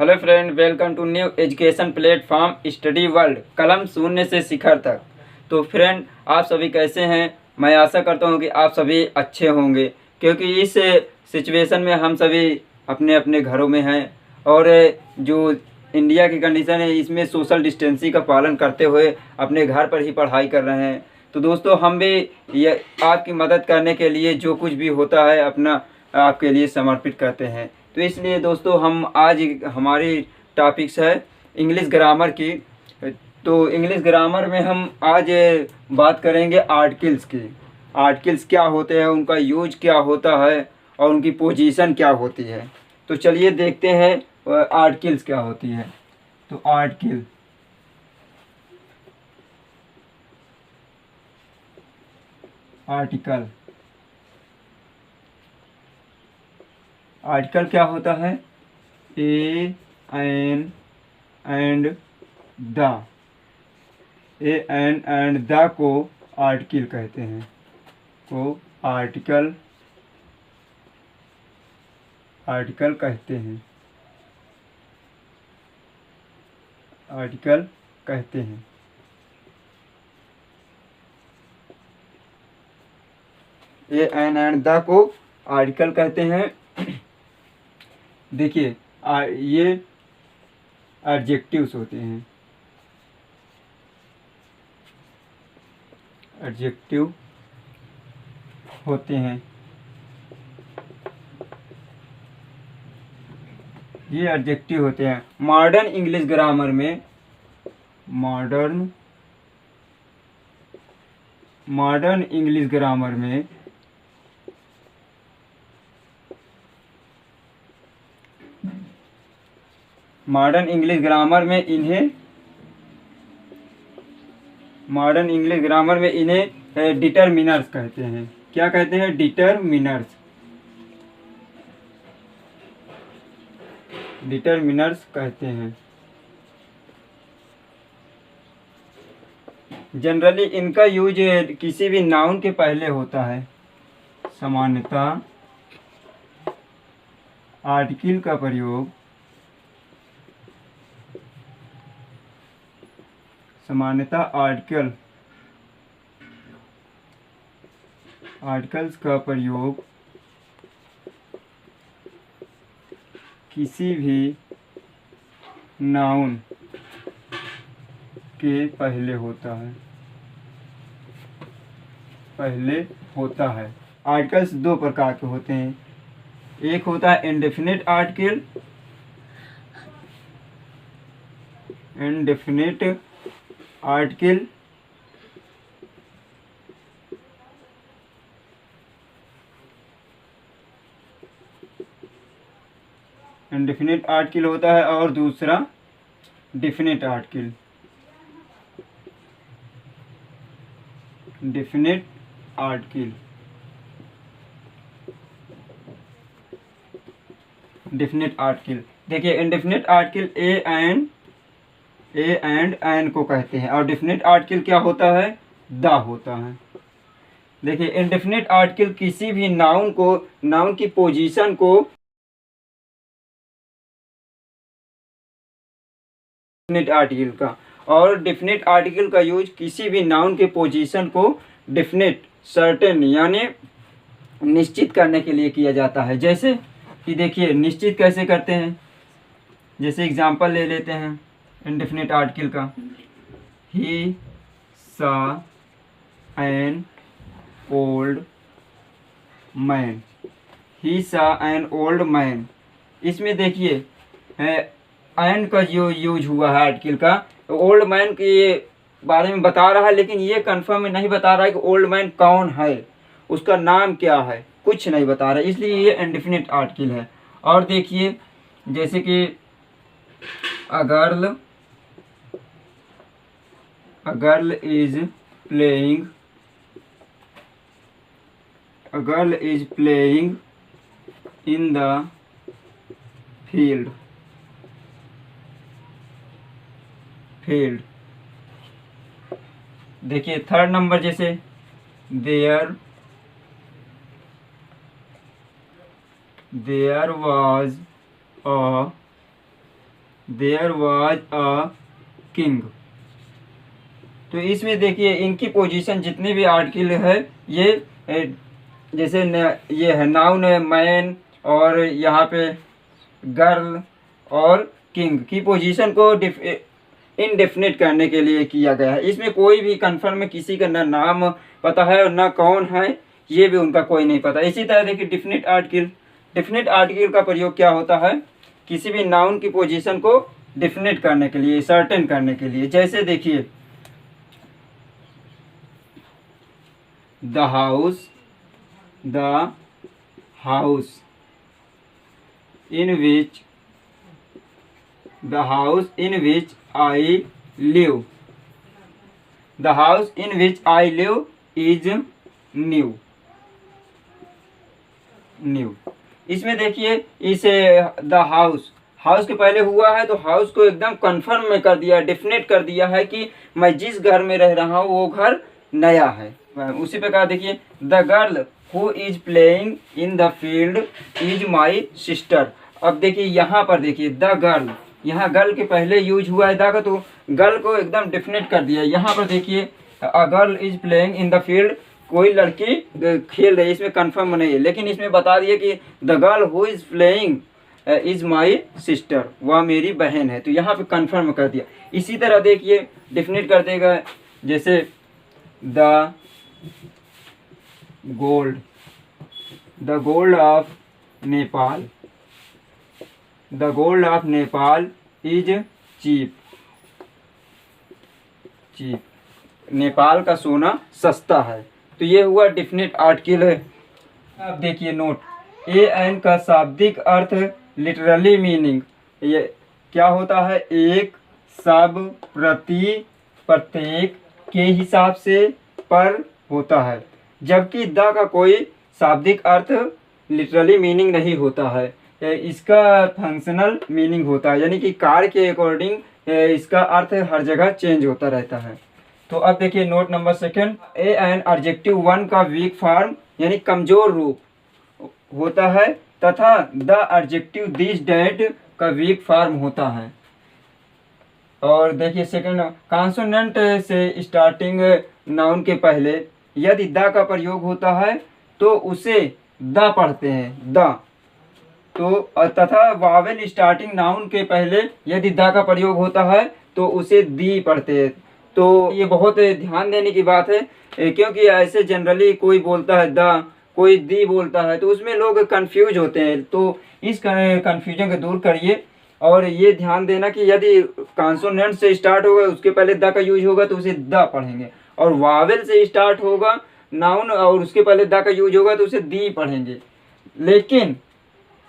Hello friend, welcome to new education platform study world, कलम शून्य से शिखर तक। तो फ्रेंड, आप सभी कैसे हैं? मैं आशा करता हूं कि आप सभी अच्छे होंगे, क्योंकि इस सिचुएशन में हम सभी अपने अपने घरों में हैं और जो इंडिया की कंडीशन है इसमें सोशल डिस्टेंसिंग का पालन करते हुए अपने घर पर ही पढ़ाई कर रहे हैं। तो दोस्तों, हम भी ये आपकी मदद करने के लिए जो कुछ भी होता है अपना आपके लिए समर्पित करते हैं। तो इसलिए दोस्तों, हम आज हमारी टॉपिक्स है इंग्लिश ग्रामर की। तो इंग्लिश ग्रामर में हम आज बात करेंगे आर्टिकल्स की। आर्टिकल्स क्या होते हैं, उनका यूज क्या होता है और उनकी पोजीशन क्या होती है। तो चलिए देखते हैं आर्टिकल्स क्या होती है। तो आर्टिकल आर्टिकल आर्टिकल क्या होता है? A an and the a an and the को आर्टिकल कहते हैं। को आर्टिकल कहते हैं। आर्टिकल कहते हैं। ए एन एंड द को आर्टिकल कहते हैं। देखिए, ये एडजेक्टिव्स होते हैं। एडजेक्टिव होते हैं। ये एडजेक्टिव होते हैं। मॉडर्न इंग्लिश ग्रामर में मॉडर्न इंग्लिश ग्रामर में मॉडर्न इंग्लिश ग्रामर में इन्हें डिटरमिनर्स कहते हैं। क्या कहते हैं? डिटरमिनर्स कहते हैं। जनरली इनका यूज किसी भी नाउन के पहले होता है। सामान्यतः आर्टिकल का प्रयोग आर्टिकल्स का प्रयोग किसी भी नाउन के पहले होता है। आर्टिकल्स दो प्रकार के होते हैं। एक होता है इंडेफिनिट आर्टिकल। इंडेफिनिट आर्टिकल होता है और दूसरा डेफिनिट आर्टिकल। देखिए, indefinite article a and an को कहते हैं और डेफिनिट आर्टिकल क्या होता है? द होता है। देखिए, इंडेफिनिट आर्टिकल किसी भी नाउन की पोजीशन को डेफिनिट आर्टिकल का, और डेफिनिट आर्टिकल का यूज किसी भी नाउन के पोजीशन को डेफिनिट सर्टेन यानी निश्चित करने के लिए किया जाता है। जैसे कि देखिए, निश्चित कैसे करते हैं, जैसे एग्जांपल ले लेते हैं इंडेफिनिट आर्टिकल का। ही सा एन ओल्ड मैन। ही सा एन ओल्ड मैन। इसमें देखिए एन का जो यूज हुआ है आर्टिकल का, ओल्ड मैन के बारे में बता रहा है, लेकिन ये कंफर्म नहीं बता रहा है कि ओल्ड मैन कौन है, उसका नाम क्या है, कुछ नहीं बता रहा है, इसलिए ये इंडेफिनिट आर्टिकल है। और देखिए, जैसे कि a girl is playing in the field। देखिए, थर्ड नंबर जैसे there was a there was a king. तो इसमें देखिए इनकी पोजीशन जितने भी आर्टिकल है ये जैसे ये है नाउन है मैन, और यहाँ पे गर्ल और किंग की पोजीशन को इनडेफिनेट करने के लिए किया गया है। इसमें कोई भी कन्फर्म किसी का ना नाम पता है और ना कौन है, ये भी उनका कोई नहीं पता। इसी तरह देखिए डिफिनिट आर्टिकल का प्रयोग क्या होता है, किसी भी नाउन की पोजीशन को डिफिनेट करने के लिए, सर्टेन करने के लिए। जैसे देखिए the house in which I live, the house in which I live is new. इसमें देखिए इस द हाउस के पहले हुआ है तो हाउस को एकदम कंफर्म में कर दिया, डेफिनेट कर दिया है कि मैं जिस घर में रह रहा हूँ वो घर नया है। उसी प्रकार देखिए the girl who is playing in the field is my sister. अब देखिए यहाँ पर देखिए द गर्ल, यहाँ गर्ल के पहले यूज हुआ है द का, तो गर्ल को एकदम डेफिनेट कर दिया। यहाँ पर देखिए a girl is playing in the field, कोई लड़की खेल रही है, इसमें कंफर्म नहीं है, लेकिन इसमें बता दिए कि the girl who is playing is my sister, वह मेरी बहन है, तो यहाँ पे कंफर्म कर दिया। इसी तरह देखिए डेफिनेट कर देगा, जैसे the gold of Nepal is cheap, Nepal का सोना सस्ता है। तो ये हुआ डेफिनेट आर्टिकल है। अब देखिए नोट, ए एन का शाब्दिक अर्थ लिटरली मीनिंग, ये क्या होता है, एक, सब, प्रति, प्रत्येक के हिसाब से, पर होता है। जबकि द का कोई शाब्दिक अर्थ लिटरली मीनिंग नहीं होता है, इसका फंक्शनल मीनिंग होता है, यानी कि कार्य के अकॉर्डिंग इसका अर्थ हर जगह चेंज होता रहता है। तो अब देखिए note number second, A an adjective one का वीक फॉर्म यानी कमजोर रूप होता है, तथा द एडजेक्टिव दिस डैट का वीक फॉर्म होता है। और देखिए सेकंड, कॉन्सोनेंट से स्टार्टिंग नाउन के पहले यदि द का प्रयोग होता है तो उसे द पढ़ते हैं, द। तो तथा वावेल स्टार्टिंग नाउन के पहले यदि द का प्रयोग होता है तो उसे दी पढ़ते हैं। तो ये बहुत ध्यान देने की बात है, क्योंकि ऐसे जनरली कोई बोलता है द, कोई दी बोलता है, तो उसमें लोग कंफ्यूज होते हैं। तो इस कंफ्यूजन को दूर करिए और ये ध्यान देना कि यदि कॉन्सोनेंट से स्टार्ट होगा उसके पहले द का यूज होगा तो उसे द पढ़ेंगे, और वावेल से स्टार्ट होगा नाउन और उसके पहले द का यूज होगा तो उसे दी पढ़ेंगे। लेकिन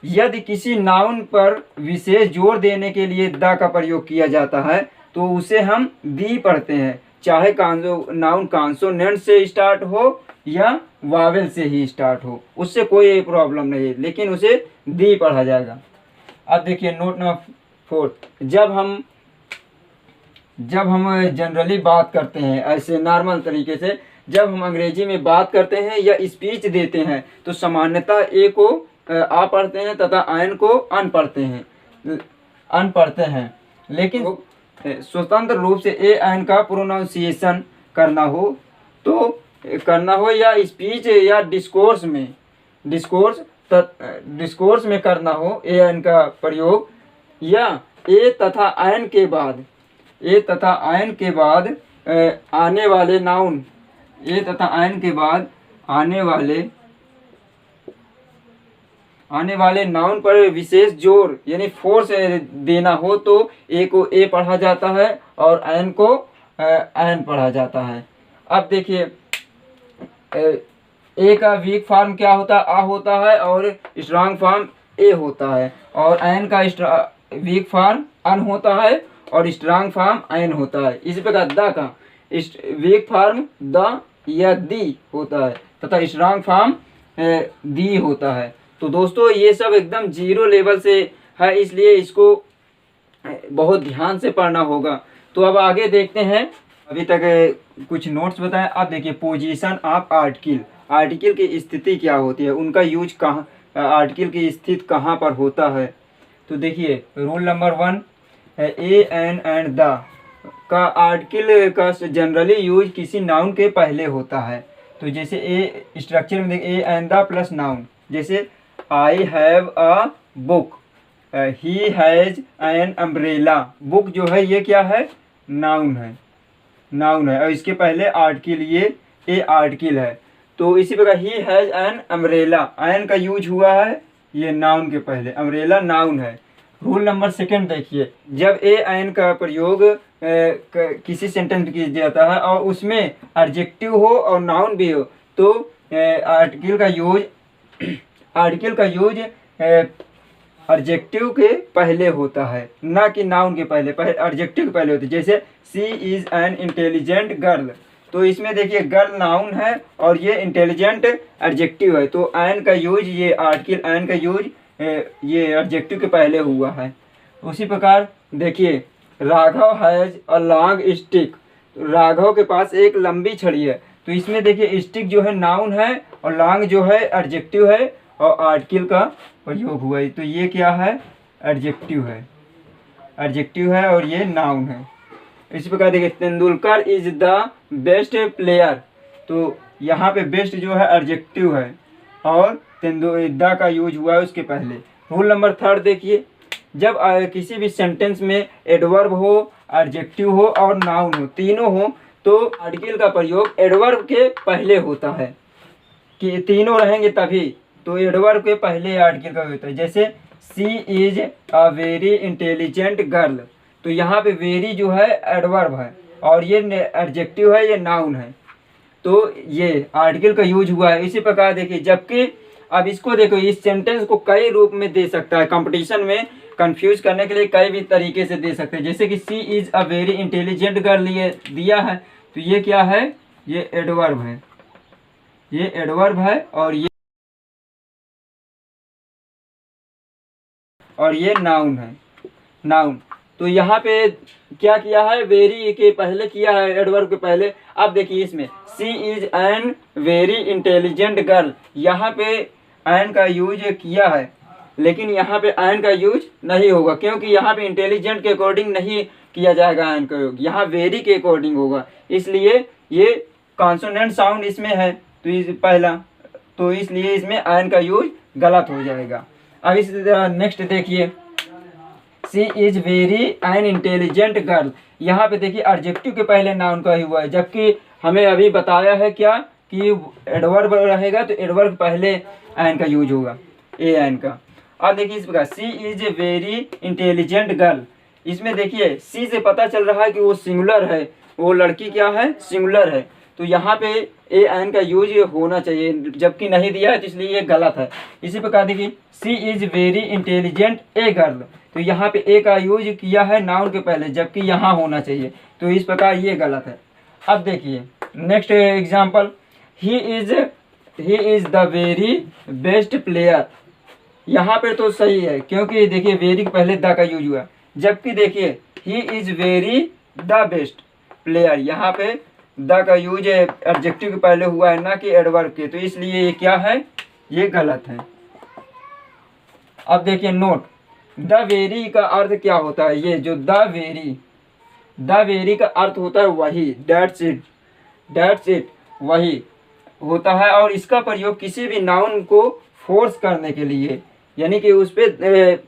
यदि किसी नाउन पर विशेष जोर देने के लिए द का प्रयोग किया जाता है तो उसे हम दी पढ़ते हैं, चाहे नाउन कॉन्सोनेंट से स्टार्ट हो या वावेल से ही स्टार्ट हो, उससे कोई प्रॉब्लम नहीं है, लेकिन उसे दी पढ़ा जाएगा। अब देखिए नोट नंबर फोर्थ, जब हम जनरली बात करते हैं ऐसे नॉर्मल तरीके से, जब हम अंग्रेजी में बात करते हैं या स्पीच देते हैं तो सामान्यतः ए को आ पढ़ते हैं तथा आयन को अन पढ़ते हैं। लेकिन स्वतंत्र रूप से ए आयन का प्रोनाउंसिएशन करना हो या स्पीच या डिस्कोर्स में करना हो ए आयन का प्रयोग, या ए तथा आयन के बाद आने वाले नाउन, ए तथा आयन के बाद आने वाले नाउन पर विशेष जोर यानी फोर्स देना हो तो ए को ए पढ़ा जाता है और आयन को आयन पढ़ा जाता है। अब देखिए ए का वीक फॉर्म क्या होता है, आ होता है, और स्ट्रांग फॉर्म ए होता है, और आयन का वीक फॉर्म अन होता है और स्ट्रांग फॉर्म आयन होता है। इसी प्रकार द का वीक फॉर्म द या दी होता है तथा स्ट्रांग फॉर्म दी होता है। तो दोस्तों ये सब एकदम जीरो लेवल से है, इसलिए इसको बहुत ध्यान से पढ़ना होगा। तो अब आगे देखते हैं, अभी तक कुछ नोट्स बताएं। अब देखिए पोजीशन ऑफ आर्टिकल की स्थिति क्या होती है, उनका यूज कहाँ, आर्टिकल की स्थिति कहाँ पर होता है। तो देखिए rule number 1, a an and the का आर्टिकल का जनरली यूज किसी नाउन के पहले होता है। तो जैसे ए स्ट्रक्चर में देखिए a and the plus noun, जैसे I have a book, he has an umbrella. Book जो है ये क्या है, नाउन है, नाउन है, और इसके पहले आर्टिकल ये ए आर्टिकल है। तो इसी प्रकार ही हैज़ एन अम्ब्रेला, एन का यूज हुआ है ये नाउन के पहले, अम्ब्रेला नाउन है। रूल नंबर सेकंड देखिए, जब ए एन का प्रयोग किसी सेंटेंस में किया जाता है और उसमें एडजेक्टिव हो और नाउन भी हो, तो आर्टिकल का यूज एडजेक्टिव के पहले होता है, ना कि नाउन के पहले एडजेक्टिव के पहले होता है। जैसे सी इज़ एन इंटेलिजेंट गर्ल, तो इसमें देखिए गर्ल नाउन है और ये इंटेलिजेंट एडजेक्टिव है, तो एन का यूज, ये आर्टिकल एन का यूज ये एडजेक्टिव के पहले हुआ है। उसी प्रकार देखिए Raghav has a long stick, Raghav के पास एक लंबी छड़ी है, तो इसमें देखिए स्टिक जो है नाउन है और लॉन्ग जो है एडजेक्टिव है और आर्टिकल का प्रयोग हुआ है, तो ये क्या है, एडजेक्टिव है, एडजेक्टिव है और ये नाउन है। इसी प्रकार देखिए Tendulkar is the best player, तो यहाँ पे बेस्ट जो है एडजेक्टिव है और द का यूज हुआ है उसके पहले। रूल नंबर थर्ड देखिए, जब किसी भी सेंटेंस में एडवर्ब हो, एडजेक्टिव हो और नाउन हो, तीनों हो, तो आर्टिकल का प्रयोग एडवर्ब के पहले होता है, कि तीनों रहेंगे तभी, तो एडवर्ब के पहले आर्टिकल का होता है। जैसे she is a very intelligent girl, तो यहाँ पे वेरी जो है एडवर्ब है और ये एडजेक्टिव है, ये नाउन है, तो ये आर्टिकल का यूज हुआ है। इसी प्रकार देखिए, जबकि अब इसको देखो, इस सेंटेंस को कई रूप में दे सकता है, कंपटीशन में कंफ्यूज करने के लिए कई भी तरीके से दे सकते हैं। जैसे कि she is a very intelligent girl ये दिया है, तो ये क्या है, ये एडवर्ब है, ये एडवर्ब है और ये नाउन है, नाउन। तो यहाँ पे क्या किया है, वेरी के पहले किया है, एडवर्ब के पहले। अब देखिए इसमें she is an very intelligent girl, यहाँ पे एन का यूज किया है, लेकिन यहाँ पे एन का यूज नहीं होगा, क्योंकि यहाँ पे इंटेलिजेंट के अकॉर्डिंग नहीं किया जाएगा एन का यूज, यहाँ वेरी के अकॉर्डिंग होगा, इसलिए ये कॉन्सोनेंट साउंड इसमें है, तो इस पहला, तो इसलिए इसमें एन का यूज गलत हो जाएगा। अब इस नेक्स्ट देखिए, she is very an intelligent girl, यहाँ पे देखिए एडजेक्टिव के पहले नाउन का ही हुआ है, जबकि हमें अभी बताया है क्या कि एडवर्ब रहेगा, तो एडवर्ब पहले एन का यूज होगा, ए एन का। अब देखिए इस प्रकार she is a very intelligent girl, इसमें देखिए सी से पता चल रहा है कि वो सिंगुलर है, वो लड़की क्या है, सिंगुलर है, तो यहाँ पे ए एन का यूज होना चाहिए, जबकि नहीं दिया है, तो इसलिए ये गलत है। इसी प्रकार देखिए she is very intelligent a girl, तो यहाँ पे ए का यूज किया है नाउन के पहले, जबकि यहाँ होना चाहिए, तो इस प्रकार ये गलत है। अब देखिए next example, he is the very best player, यहाँ पे तो सही है, क्योंकि देखिए वेरी के पहले द का यूज हुआ, जबकि देखिए he is very the best player, यहाँ पे द का यूज एडजेक्टिव के पहले हुआ है, ना कि एडवर्ब के, तो इसलिए ये क्या है, ये गलत है। अब देखिए नोट, द वेरी का अर्थ क्या होता है, ये जो द वेरी का अर्थ होता है वही, दैट्स इट वही होता है, और इसका प्रयोग किसी भी नाउन को फोर्स करने के लिए, यानी कि उस पर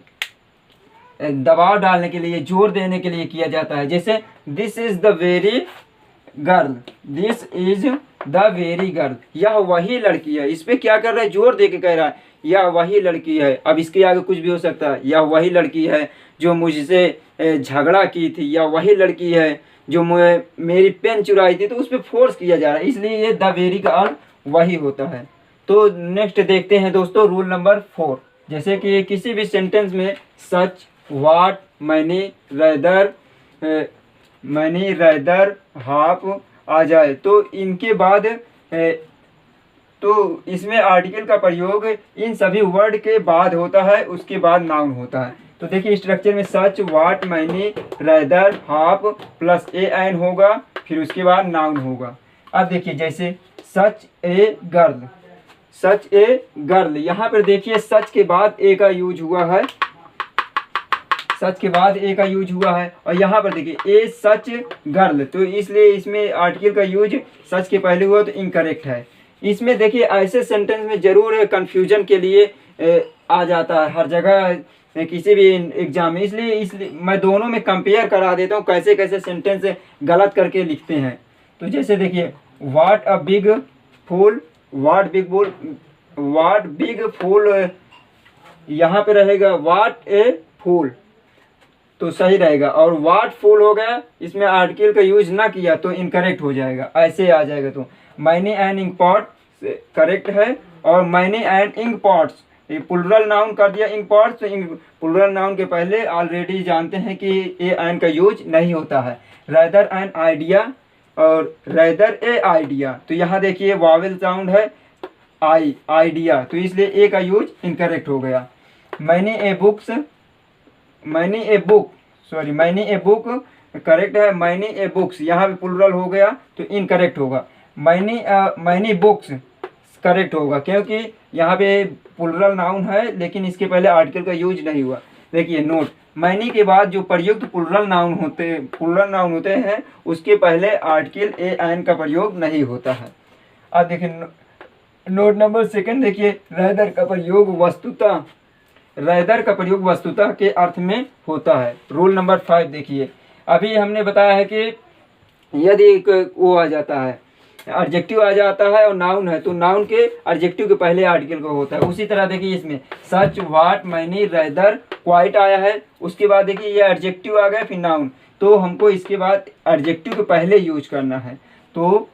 दबाव डालने के लिए, जोर देने के लिए किया जाता है। जैसे this is the very girl, this is the very girl, यह वही लड़की है, इस पे क्या कर रहा है, जोर दे के कह रहा है यह वही लड़की है। अब इसके आगे कुछ भी हो सकता है, यह वही लड़की है जो मुझसे झगड़ा की थी, या वही लड़की है जो मेरी पेन चुराई थी, तो उस पर फोर्स किया जा रहा है, इसलिए ये द वेरी का अर्थ वही होता है। तो नेक्स्ट देखते हैं दोस्तों रूल नंबर 4, जैसे कि किसी भी सेंटेंस में सच, वाट, मनी, रैदर, हाफ आ जाए, तो इनके बाद तो इसमें आर्टिकल का प्रयोग इन सभी वर्ड के बाद होता है, उसके बाद नाउन होता है। तो देखिए स्ट्रक्चर में सच, वाट, money, rather, half plus A N होगा, फिर उसके बाद नाउन होगा। अब देखिए जैसे सच ए गर्ल, यहाँ पर देखिए सच के बाद ए का यूज हुआ है, सच के बाद ए का यूज हुआ है। और यहाँ पर देखिए ए सच गर्ल, तो इसलिए इसमें आर्टिकल का यूज सच के पहले हुआ तो इनकरेक्ट है। इसमें देखिए ऐसे सेंटेंस में जरूर कन्फ्यूजन के लिए आ जाता है हर जगह किसी भी एग्जाम में, इसलिए मैं दोनों में कंपेयर करा देता हूँ कैसे कैसे सेंटेंस गलत करके लिखते हैं। तो जैसे देखिए what a big fool, what big fool, यहाँ पे रहेगा व्हाट ए फूल तो सही रहेगा। और व्हाट फूल हो गया, इसमें आर्टिकल का यूज ना किया तो इनकरेक्ट हो जाएगा, ऐसे आ जाएगा। तो many an ink pot correct है। और मैनी एन इंक पॉट्स, ये प्लुरल नाउन कर दिया इंक पॉट्स, तो प्लुरल नाउन के पहले ऑलरेडी जानते हैं कि ए एन का यूज नहीं होता है। रेदर एन आइडिया और रेदर ए आइडिया, तो यहाँ देखिए वावेल साउंड है आइडिया, तो इसलिए ए का यूज इनकरेक्ट हो गया। मैनी ए बुक करेक्ट है। मैनी ए बुक्स, यहाँ पे प्लुरल हो गया तो इनकरेक्ट होगा। मैनी बुक्स करेक्ट होगा, क्योंकि यहाँ पे प्लुरल नाउन है लेकिन इसके पहले आर्टिकल का यूज नहीं हुआ। देखिए नोट, मैनी के बाद जो प्रयुक्त प्लुरल नाउन होते हैं उसके पहले आर्टिकल ए एन का प्रयोग नहीं होता है। अब देखिए नोट नंबर सेकंड, देखिए रेदर का प्रयोग वस्तुतः के अर्थ में होता है। रूल नंबर 5 देखिए, अभी हमने बताया है कि यदि एक वो आ जाता है एडजेक्टिव आ जाता है और नाउन है तो नाउन के एडजेक्टिव के पहले आर्टिकल का होता है। उसी तरह देखिए इसमें सच, व्हाट, मैनी, रेदर, क्वाइट आया है, उसके बाद देखिए ये एडजेक्टिव आ गया फिर नाउन, तो हमको इसके बाद एडजेक्टिव के पहले यूज करना है। तो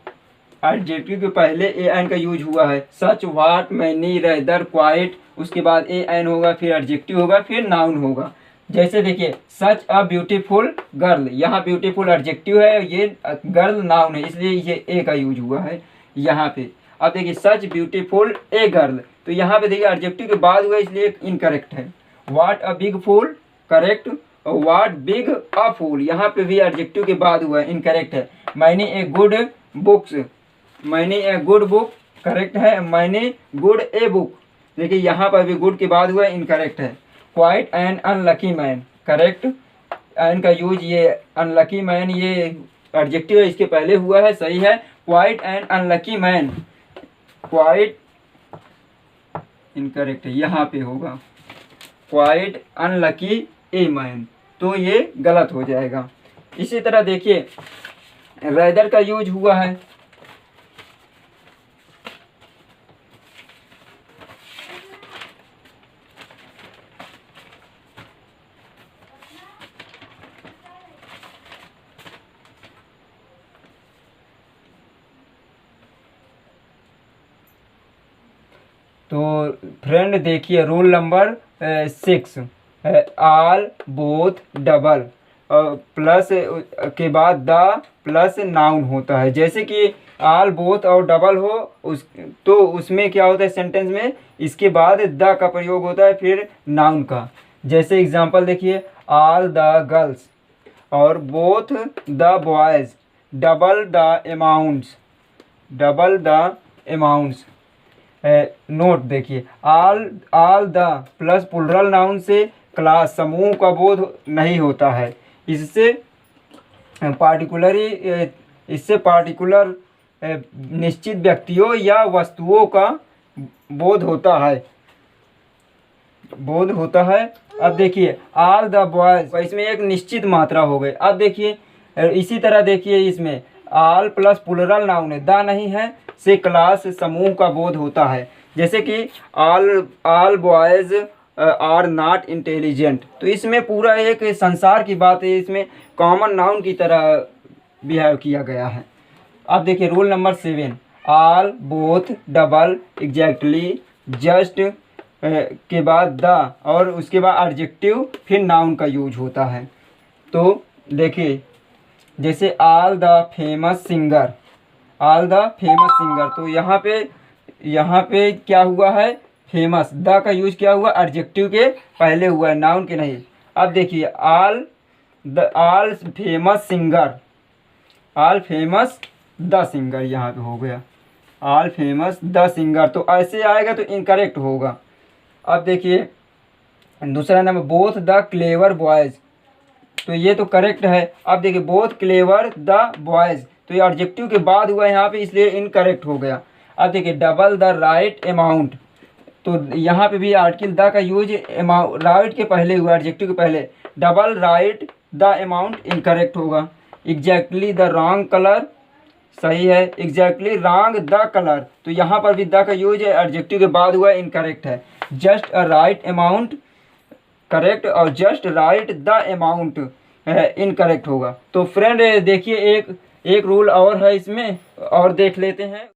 एडजेक्टिव के पहले ए एन का यूज हुआ है, सच, व्हाट, मैनी, रेदर, क्वाइट, उसके बाद ए एन होगा, फिर एडजेक्टिव होगा, फिर नाउन होगा। जैसे देखिए सच अ ब्यूटीफुल गर्ल, यहाँ ब्यूटीफुल एडजेक्टिव है, ये गर्ल नाउन है, इसलिए ये ए का यूज हुआ है यहाँ पे। अब देखिए सच ब्यूटीफुल ए गर्ल, तो यहाँ पे देखिए एडजेक्टिव के बाद हुआ इसलिए इनकरेक्ट है। What a big fool correct, और व्हाट बिग अ फूल यहाँ पे भी एडजेक्टिव के बाद हुआ है, इनकरेक्ट है। मैंने ए गुड बुक करेक्ट है। मैंने गुड ए बुक, देखिए यहाँ पर भी गुड के बाद हुआ है, इनकरेक्ट है। Quite an unlucky man correct, an का यूज ये अनलकी मैन ये एडजेक्टिव है इसके पहले हुआ है, सही है। Quite an unlucky man, quite incorrect है, यहाँ पे होगा क्वाइट अनलकी ए मैन, तो ये गलत हो जाएगा। इसी तरह देखिए रेदर का यूज हुआ है, तो फ्रेंड देखिए रूल नंबर 6, आल, बोथ, डबल प्लस के बाद द प्लस नाउन होता है। जैसे कि आल, बोथ और डबल हो तो उसमें क्या होता है सेंटेंस में इसके बाद द का प्रयोग होता है फिर नाउन का। जैसे एग्जांपल देखिए आल द गर्ल्स और both the boys, double the amounts. Note देखिए all the plus plural noun से क्लास समूह का बोध नहीं होता है, इससे पार्टिकुलर निश्चित व्यक्तियों या वस्तुओं का बोध होता है। अब देखिए आल द बॉयज, इसमें एक निश्चित मात्रा हो गई। अब देखिए इसी तरह देखिए इसमें आल प्लस प्लुरल नाउन है, द नहीं है, से क्लास समूह का बोध होता है। जैसे कि आल बॉयज आर नॉट इंटेलिजेंट, तो इसमें पूरा एक संसार की बात है, इसमें कॉमन नाउन की तरह बिहेव किया गया है। अब देखिए रूल नंबर 7, आल, बोथ, डबल, एग्जैक्टली, जस्ट के बाद द और उसके बाद एडजेक्टिव फिर नाउन का यूज होता है। तो देखिए जैसे आल द फेमस सिंगर, तो यहाँ पे क्या हुआ है फेमस, द का यूज क्या हुआ एडजेक्टिव के पहले हुआ है, नाउन के नहीं। अब देखिए आल फेमस द सिंगर यहाँ पे हो गया आल फेमस द सिंगर, तो ऐसे आएगा तो इनकरेक्ट होगा। अब देखिए दूसरा number both the clever boys, तो ये तो करेक्ट है। अब देखिए बोथ क्लेवर द बॉयज़, तो ये एडजेक्टिव के बाद हुआ है यहाँ पे, इसलिए इनकरेक्ट हो गया। अब देखिए डबल द राइट अमाउंट, तो यहाँ पे भी आर्टिकल द का यूज राइट के पहले हुआ, एडजेक्टिव के पहले। Double right the amount incorrect होगा। एग्जैक्टली द रॉन्ग कलर सही है। एग्जैक्टली रॉन्ग द कलर, तो यहाँ पर भी द का यूज है, एडजेक्टिव के बाद हुआ, इनकरेक्ट है। Just a right amount correct, और जस्ट राइट द अमाउंट है इनकरेक्ट होगा। तो फ्रेंड देखिए एक रूल और है इसमें, और देख लेते हैं।